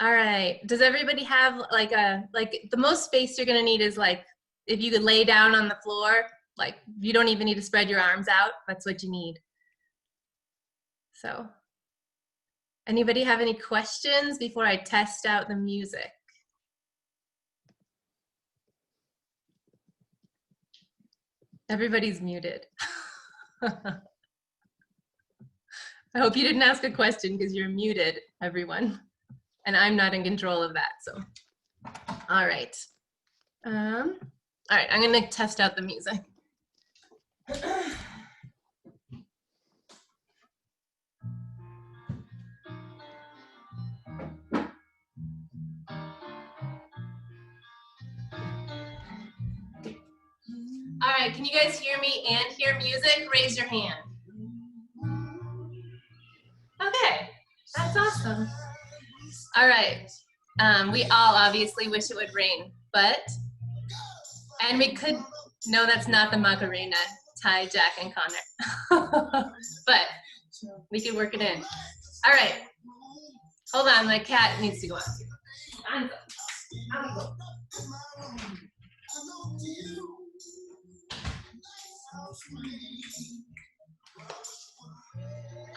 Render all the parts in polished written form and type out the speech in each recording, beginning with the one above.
All right. Does everybody have like the most space you're gonna need is like if you could lay down on the floor, like you don't even need to spread your arms out. That's what you need. So, anybody have any questions before I test out the music? Everybody's muted. I hope you didn't ask a question because you're muted, everyone. And I'm not in control of that, so. All right. All right, I'm gonna test out the music. All right, can you guys hear me and hear music? Raise your hand. Okay, that's awesome. All right, we all obviously wish it would rain, and we could, no, that's not the Macarena, Ty, Jack, and Connor. But we could work it in. All right, hold on, my cat needs to go out.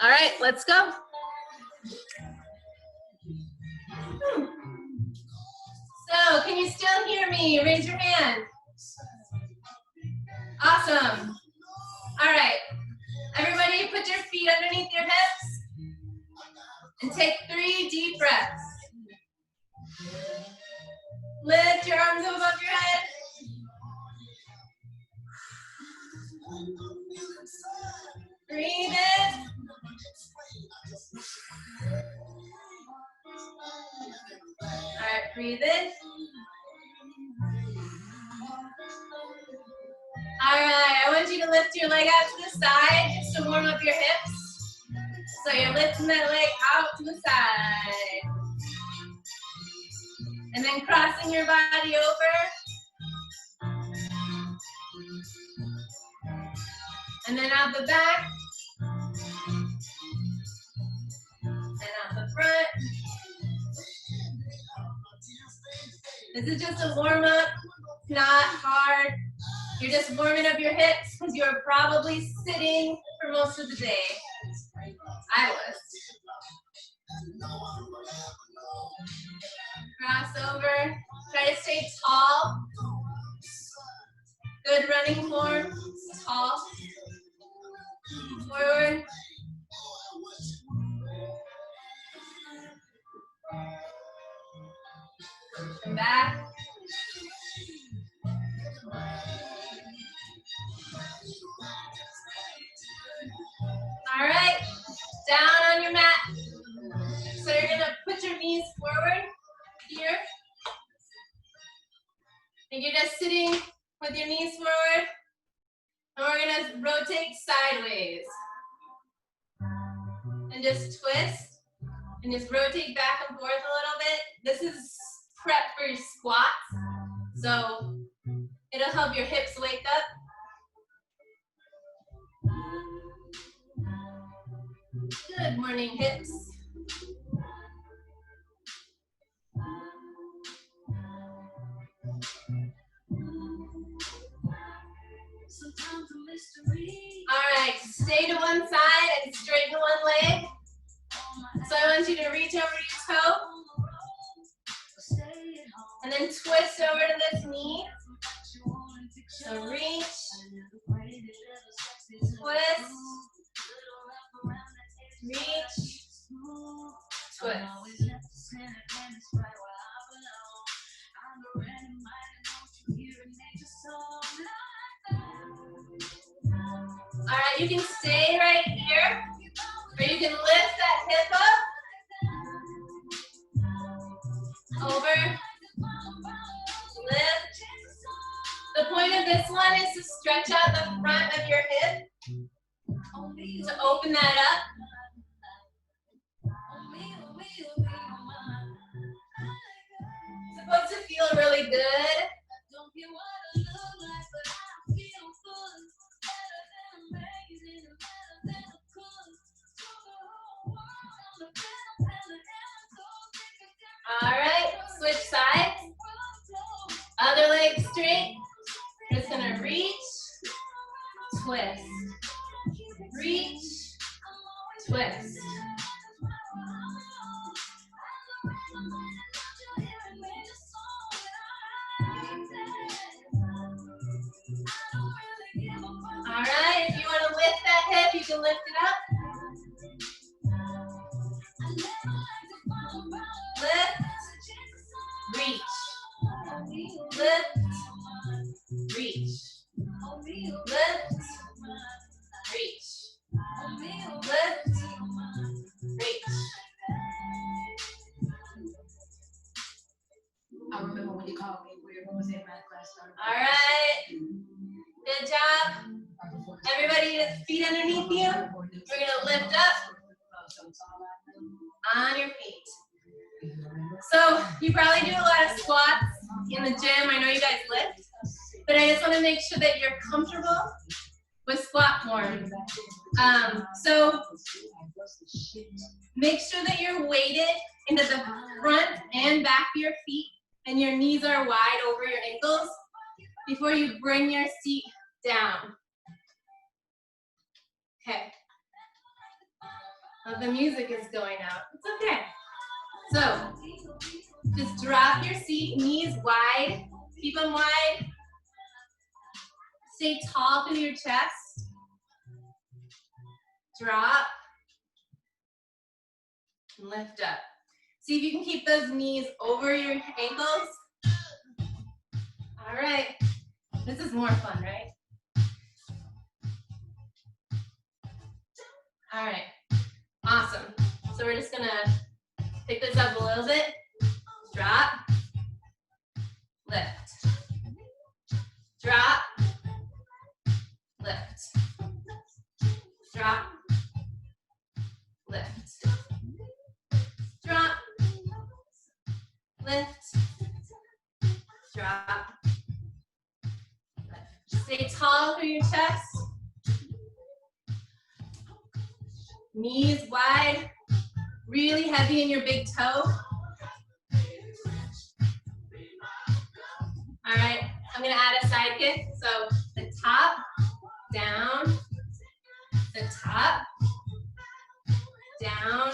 All right, let's go. So, can you still hear me? Raise your hand. Awesome. All right, everybody put your feet underneath your hips and take 3 deep breaths. Lift your arms above your head. Breathe in. All right, breathe in. All right, I want you to lift your leg out to the side just to warm up your hips. So you're lifting that leg out to the side. And then crossing your body over. And then out the back. And out the front. This is just a warm up, it's not hard. You're just warming up your hips because you're probably sitting for most of the day. I was. Cross over, try to stay tall. Good running form, tall. Forward. And back. All right, down on your mat. So you're gonna put your knees forward here. And you're just sitting with your knees forward. And we're gonna rotate sideways. And just twist. And just rotate back and forth a little bit. This is prep for your squats. So it'll help your hips wake up. Good morning, hips. All right, stay to one side and straighten one leg. So I want you to reach over your toe. And then twist over to this knee. So reach. Twist. Reach. Twist. All right, you can stay right here, or you can lift that hip up, over, lift. The point of this one is to stretch out the front of your hip, to open that up. It's supposed to feel really good. Other leg straight. We're just gonna reach, twist, reach, twist. All right, if you want to lift that hip, you can lift it up. Lift, reach, lift, reach, lift, reach, lift, reach. I remember when you called me, we were going to say math class started. All right, good job. Everybody, feet underneath you. We're gonna lift up on your feet. So you probably do a lot of squats in the gym. I know you guys lift, but I just want to make sure that you're comfortable with squat form. So make sure that you're weighted into the front and back of your feet, and your knees are wide over your ankles before you bring your seat down. Okay. Well, the music is going out. It's okay. So just drop your seat, knees wide. Keep them wide. Stay tall through your chest. Drop. And lift up. See if you can keep those knees over your ankles. All right. This is more fun, right? All right. Awesome. So we're just gonna pick this up a little bit. Drop. Lift. Drop. Lift. Drop. Lift. Drop. Lift. Drop. Lift. Stay tall through your chest. Knees wide. Really heavy in your big toe. All right, I'm gonna add a side kick. So the top, down, the top, down,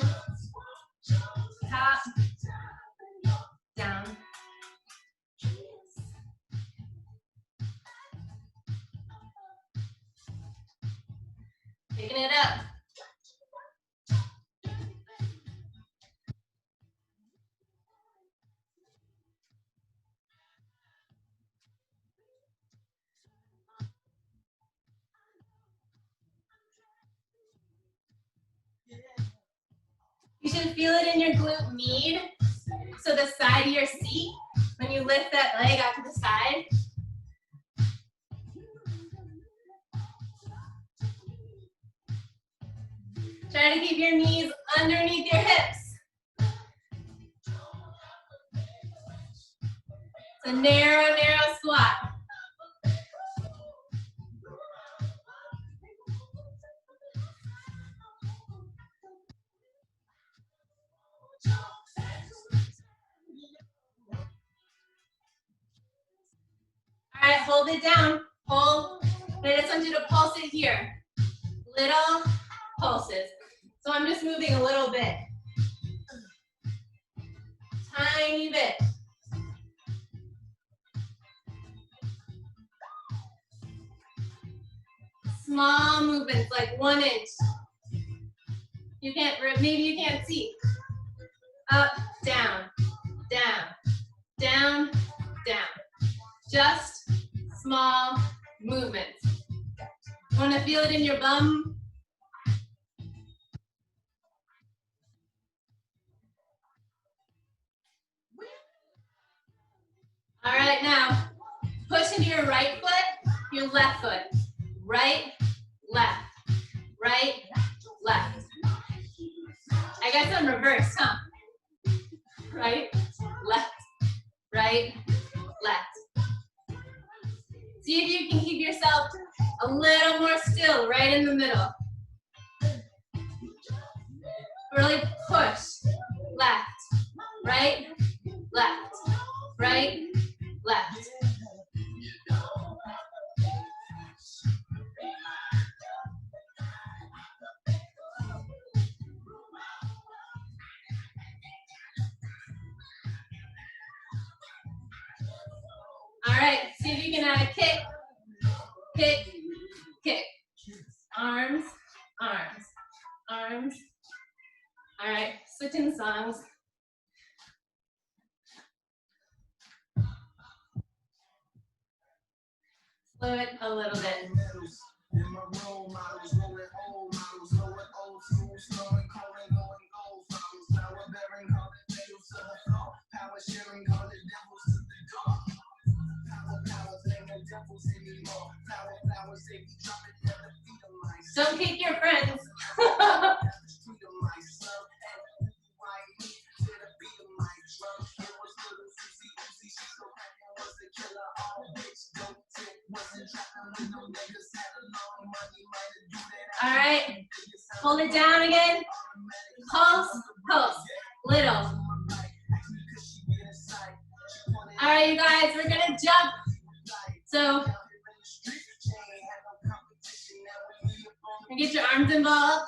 top, down. Picking it up. You should feel it in your glute med. So the side of your seat, when you lift that leg out to the side. Try to keep your knees underneath your hips. It's a narrow, narrow squat. All right, hold it down. Hold. I just want you to pulse it here. Little pulses. So I'm just moving a little bit. Tiny bit. Small movements, like 1 inch. You can't, maybe you can't see. Up, down, down, down, down. Just small movements. Want to feel it in your bum? All right, now push into your right foot, your left foot. Right, left, right, left. I guess I'm reversed, huh? Right, left, right, left. See if you can keep yourself a little more still right in the middle. Really push. Left, right, left, right, left. right, see if you can add a kick, kick, kick. Arms, arms, arms. All right, switching songs. Slow it a little bit. Don't kick your friends. All right, hold it down again. Pulse, pulse, little. All right, you guys, we're gonna jump. So, get your arms involved.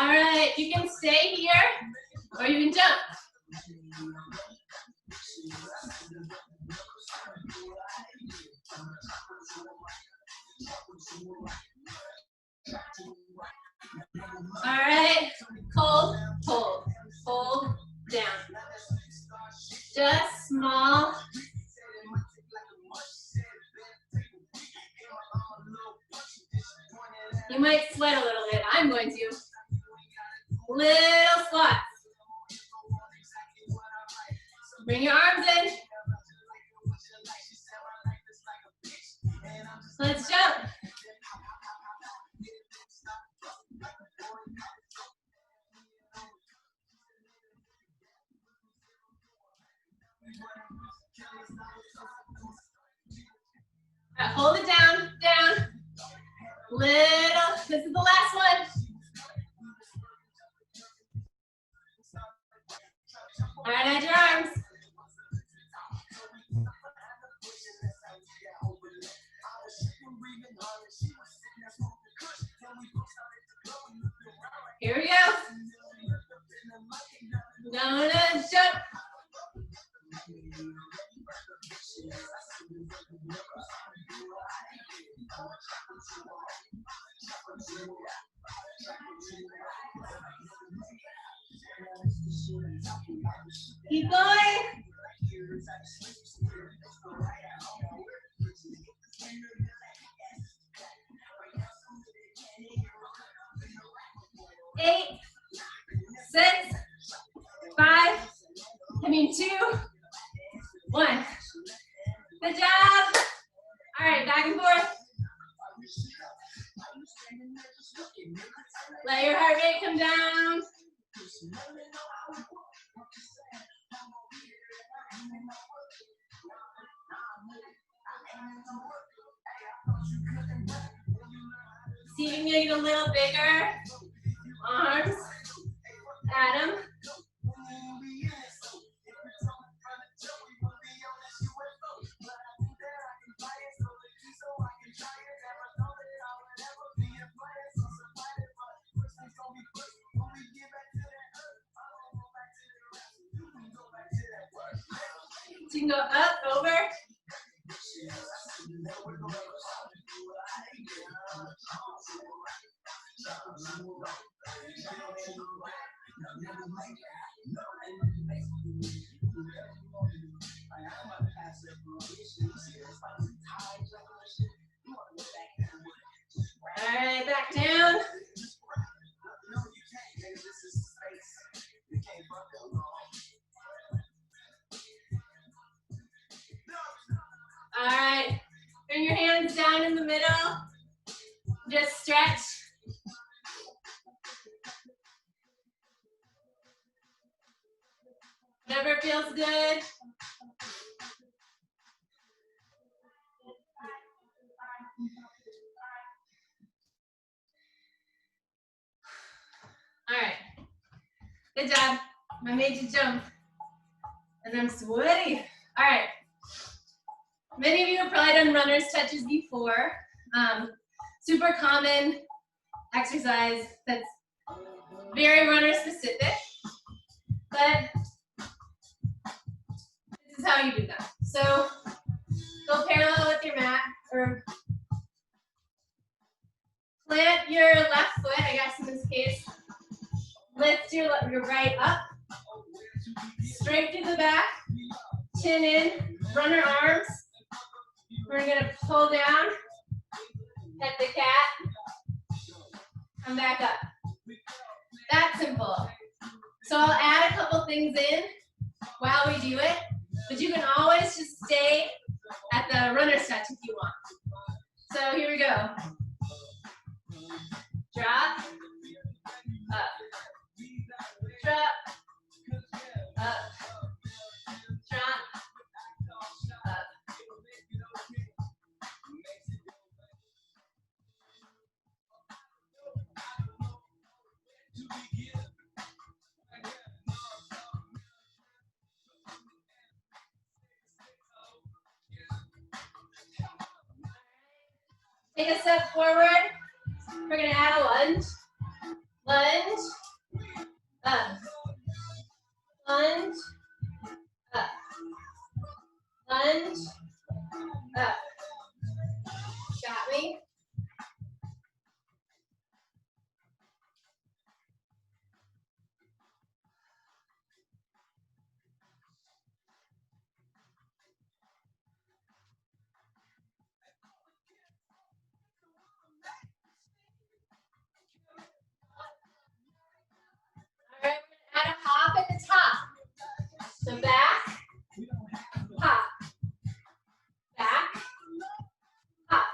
All right, you can stay here or you can jump. All right, hold, hold, hold down. Just small. You might sweat a little bit. I'm going to. Little squats. Bring your arms in. Let's jump. Right, hold it down, down. Little, this is the last one. All right, add your arms. Here we go. Gonna jump. Keep going. Eight, 6, 5, 2, 1. Good job. All right, back and forth. Let your heart rate come down. See if you can get a little bigger. Arms. Add them. So you can go up, over. All right, back down. All right, bring your hands down in the middle. Just stretch. Whatever feels good. All right, good job. I made you jump, and I'm sweaty. All right, many of you have probably done runner's touches before. Super common. exercise that's very runner specific, but this is how you do them. So go parallel with your mat, or plant your left foot, I guess in this case. Lift your right up, straight through the back, chin in, runner arms. We're gonna pull down, hit the cat, come back up. That's simple. So I'll add a couple things in while we do it, but you can always just stay at the runner stretch if you want. So here we go. Drop, up, drop, up, drop, up. Take a step forward. We're gonna add a lunge. Lunge, up, lunge, up, lunge, up. Got me? All right, we're gonna add a hop at the top. So back, hop, back, hop,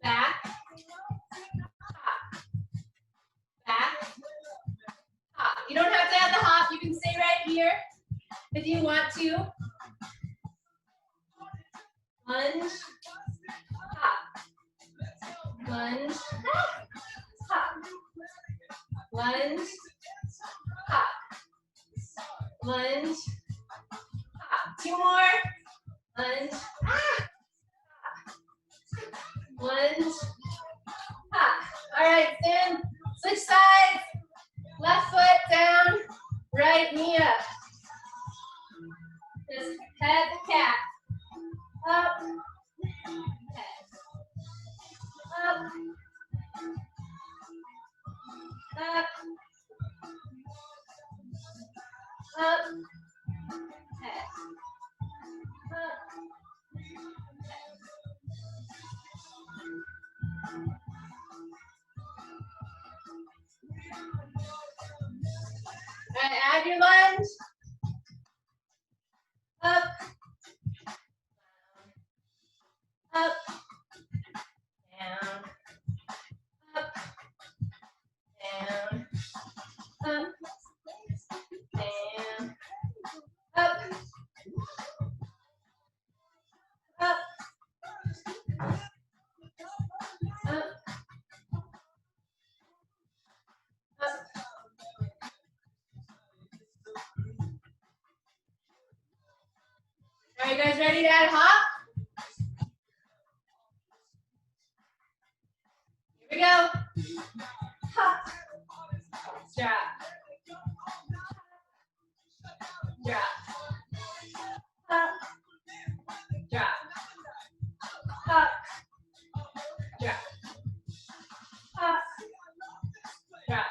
back, hop, back, hop. You don't have to add the hop. You can stay right here if you want to. Lunge, hop, lunge, hop, lunge, hop, lunge, hop. Two more. Lunge, lunge, hop. All right, stand. Switch sides. Left foot down, right knee up. Just head the cat. Up, head. Up, up, up, head. Up, head. All right, add your lunge. Up, up, down, up, down, up, down, up, up, up, up. Are you guys ready to add a hop? Here we go. Hop. Drop. Drop. Hop. Drop. Hop. Drop. Hop. Drop.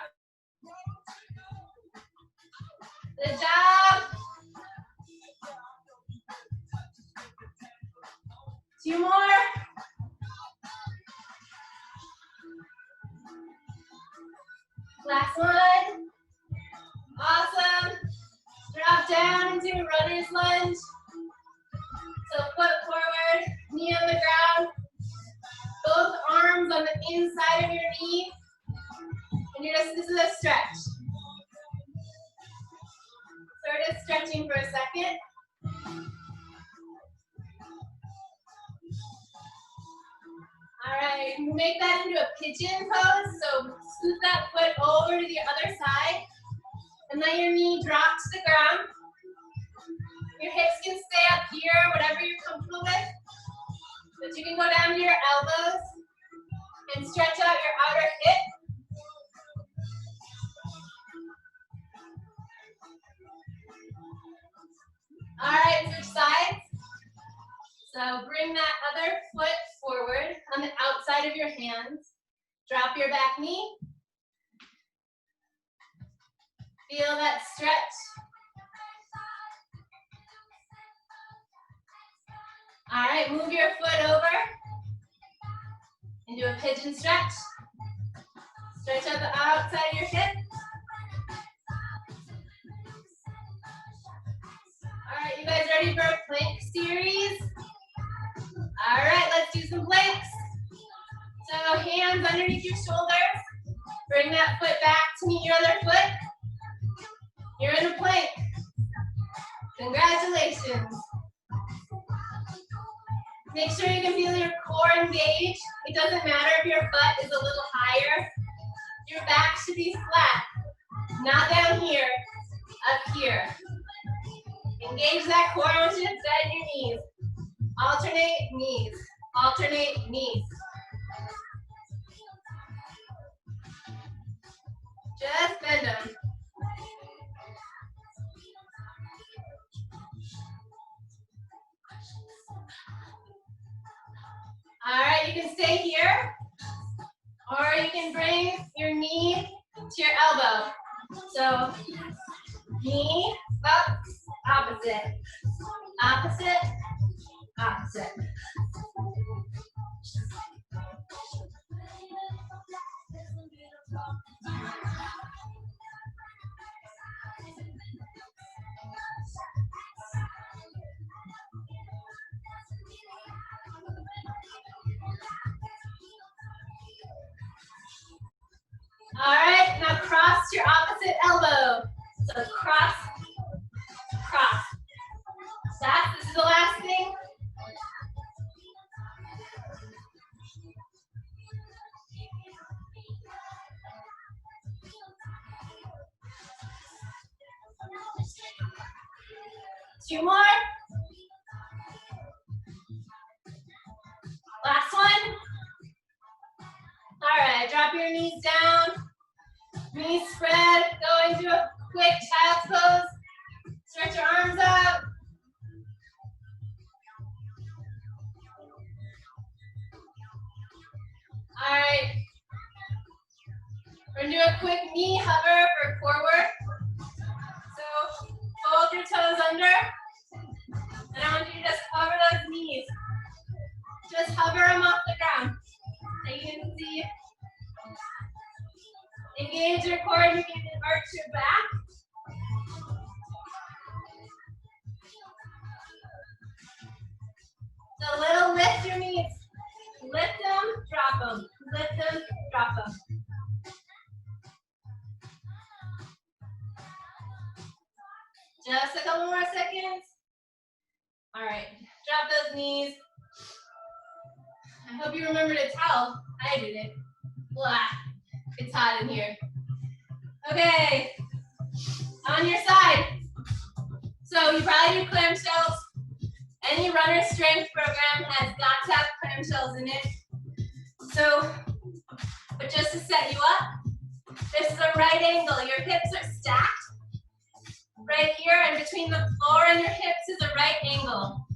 Good job. Two more. Last one. Awesome. Drop down into a runner's lunge. So foot forward, knee on the ground. Both arms on the inside of your knee. And this is a stretch. So we're just stretching for a second. All right, make that into a pigeon pose. So scoot that foot over to the other side and let your knee drop to the ground. Your hips can stay up here, whatever you're comfortable with. But you can go down to your elbows and stretch stretch out your outer hip. All right, switch sides. So bring that other foot forward on the outside of your hands. Drop your back knee. Feel that stretch. All right, move your foot over into a pigeon stretch. Stretch out the outside of your hip. All right, you guys ready for a plank series? All right, let's do some planks. So hands underneath your shoulders. Bring that foot back to meet your other foot. You're in a plank. Congratulations. Make sure you can feel your core engaged. It doesn't matter if your butt is a little higher. Your back should be flat. Not down here, up here. Engage that core motion, bend your knees. Alternate knees. Alternate knees. Just bend them. All right, you can stay here, or you can bring your knee to your elbow. So, knee up, opposite, opposite, opposite. All right, now cross your opposite elbow. So cross, cross. Stop, this is the last thing. Two more. Last one. All right, drop your knees down. Knees spread, go into a quick child's pose. Stretch your arms out. All right. We're gonna do a quick knee hover for core work. So fold your toes under. And I want you to just hover those knees. Just hover them off the ground. So you can see. Engage your core, you can arch your back. So a little lift your knees. Lift them, drop them. Lift them, drop them. Just a couple more seconds. All right, drop those knees. I hope you remember to towel. I did it. Blah. It's hot in here. Okay, on your side. So you probably do clamshells. Any runner strength program has got to have clamshells in it. So, but just to set you up, this is a right angle. Your hips are stacked. Right here and between the floor and your hips is a right angle.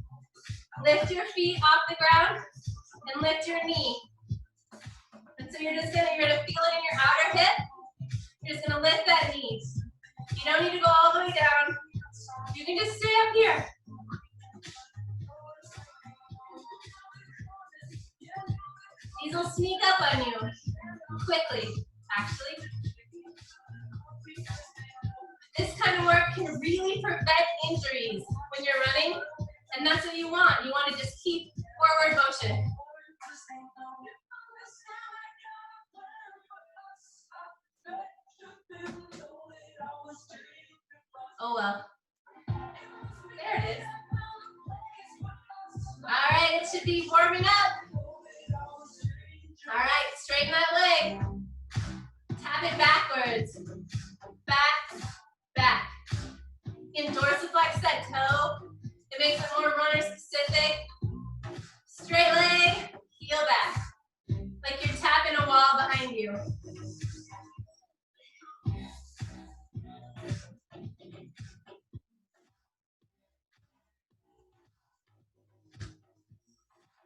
Lift your feet off the ground and lift your knee. And so you're gonna feel it in your outer hip. You're just gonna lift that knee. You don't need to go all the way down. You can just stay up here. These will sneak up on you quickly, actually. This kind of work can really prevent injuries when you're running, and that's what you want. You want to just keep forward motion. Oh well. There it is. All right, it should be warming up. All right, straighten that leg. Tap it backwards. Back, back. You can dorsiflex that toe. It makes it more runner specific. Straight leg, heel back. Like you're tapping a wall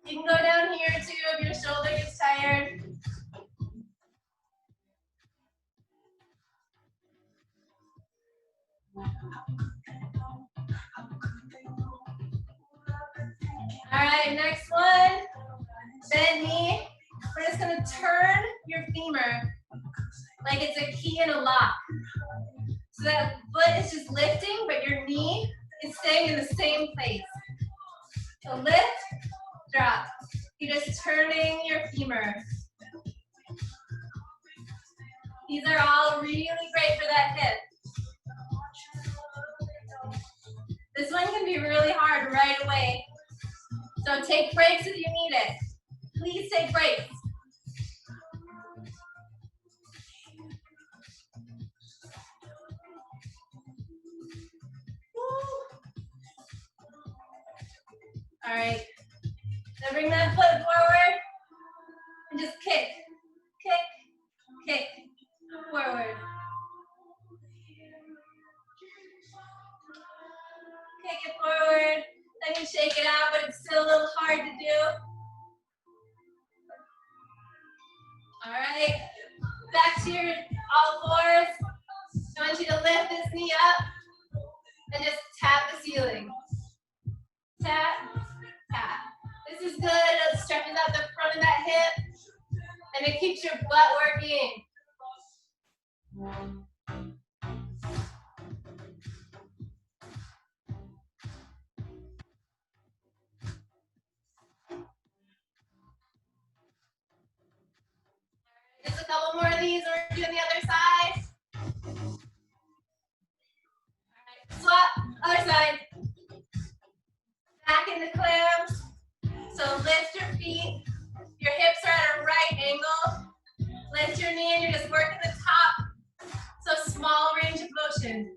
You can go down here too if your shoulder gets tired. All right, next one. Bend knee. We're just gonna turn your femur like it's a key in a lock. So that foot is just lifting, but your knee is staying in the same place. So lift, drop. You're just turning your femur. These are all really great for that hip. This one can be really hard right away. So take breaks if you need it. Please take breaks. All right. Now bring that foot forward and just kick, kick, kick, forward. Kick it forward. Then you shake it out, but it's still a little hard to do. All right. Back to your all fours. I want you to lift this knee up and just tap the ceiling. Tap, tap. This is good. It stretches out the front of that hip and it keeps your butt working. Just a couple more of these, and we're doing the other side. All right, swap, other side. Back into clams. So lift your feet. Your hips are at a right angle. Lift your knee and you're just working the top. So small range of motion.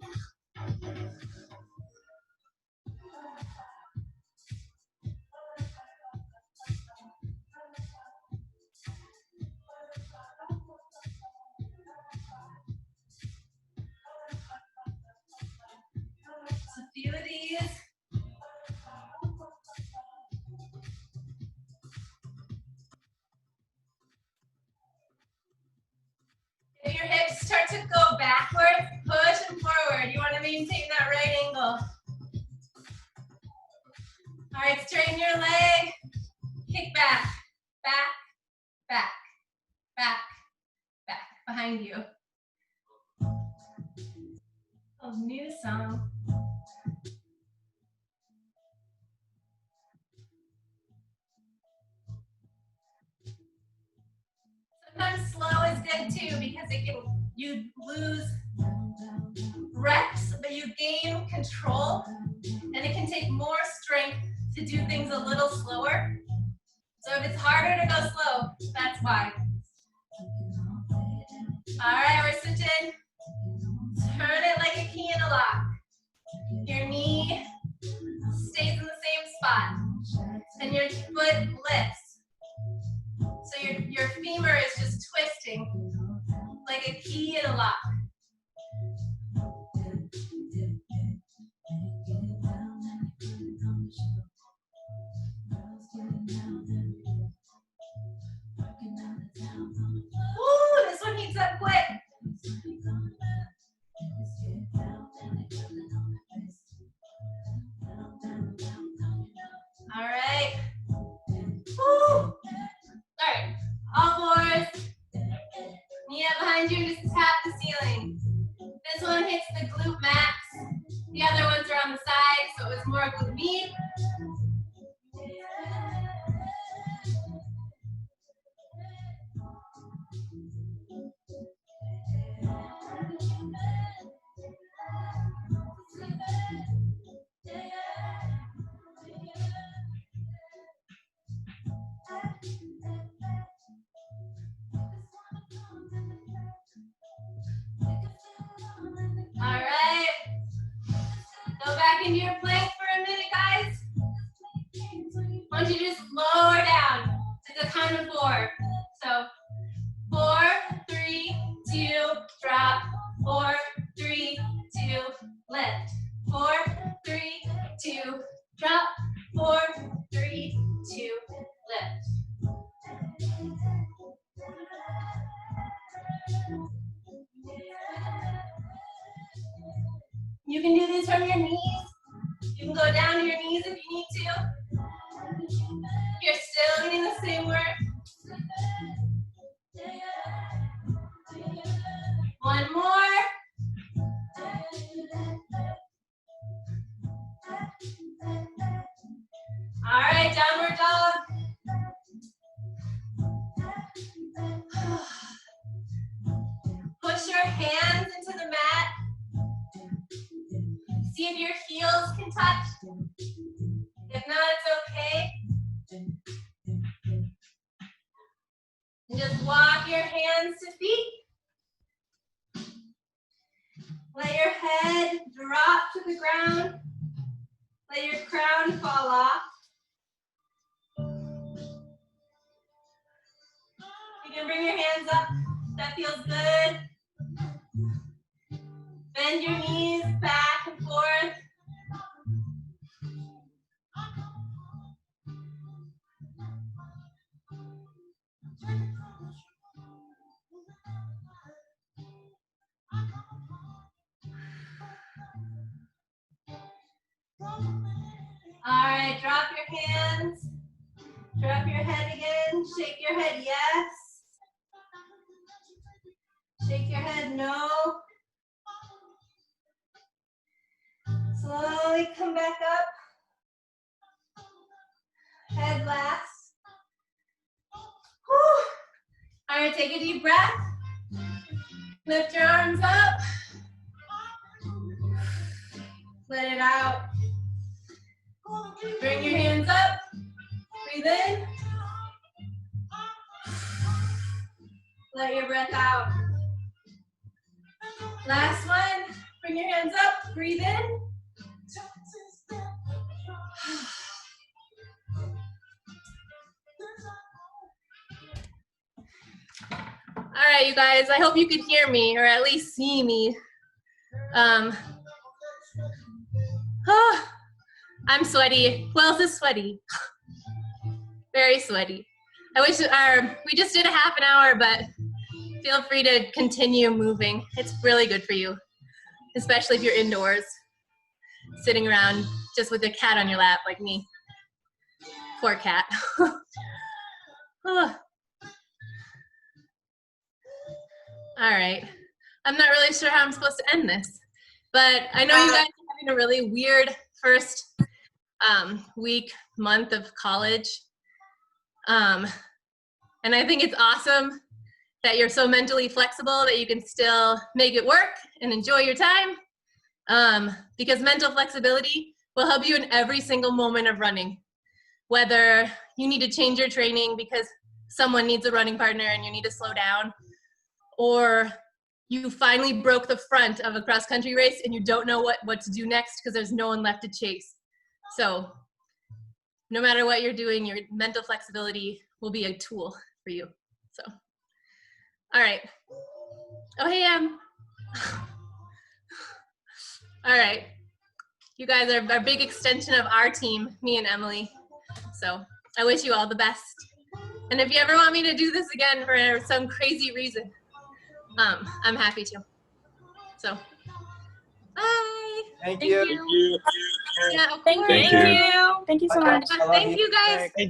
Just a few of these. If your hips start to go backwards, push and forward. You want to maintain that right angle. All right, straighten your leg. Kick back, back, back, back, back. Behind you. Oh, new song. Sometimes slow is good too because you lose reps, but you gain control, and it can take more strength to do things a little slower. So if it's harder to go slow, that's why. All right, we're switching. Turn it like a key in a lock. Your knee stays in the same spot, and your foot lifts. So your femur is just twisting like a key in a lock. Ooh, this one heats up quick. All right. Woo. All right. All fours. Knee up behind you, just tap the ceiling. This one hits the glute max. The other ones are on the side, so it was more glute med. All right. Go back into your plank for a minute, guys. I want you to just lower down to the count of 4. So 4, 3, 2, drop. 4, 3, 2, lift. 4, 3, 2, drop. 4, 3, 2, You can do this from your knees. You can go down to your knees if you need to. You're still getting the same work. One more. All right, downward dog. Push your hands into the mat. See if your heels can touch. If not, it's okay. And just walk your hands to feet. Let your head drop to the ground. Let your crown fall off. You can bring your hands up. That feels good. Bend your knees back and forth. All right, drop your hands. Drop your head again. Shake your head, yes. Shake your head, no. Slowly come back up. Head last. Whew. All right, take a deep breath. Lift your arms up. Let it out. Bring your hands up. Breathe in. Let your breath out. Last one. Bring your hands up. Breathe in. All right, you guys, I hope you could hear me or at least see me. I'm sweaty. Who else is sweaty? Very sweaty. I wish we just did a half an hour, but feel free to continue moving. It's really good for you, especially if you're indoors, sitting around just with a cat on your lap like me. Poor cat. All right. I'm not really sure how I'm supposed to end this, but I know you guys are having a really weird first week, month of college. And I think it's awesome that you're so mentally flexible that you can still make it work and enjoy your time. Because mental flexibility will help you in every single moment of running. Whether you need to change your training because someone needs a running partner and you need to slow down, or you finally broke the front of a cross-country race and you don't know what to do next because there's no one left to chase. So no matter what you're doing, your mental flexibility will be a tool for you. So, all right. Oh, hey, Em. All right. You guys are a big extension of our team, me and Emily. So I wish you all the best. And if you ever want me to do this again for some crazy reason, I'm happy to. So, bye. Thank you. Yeah, Thank you. you. Thank you so much. Thank you guys.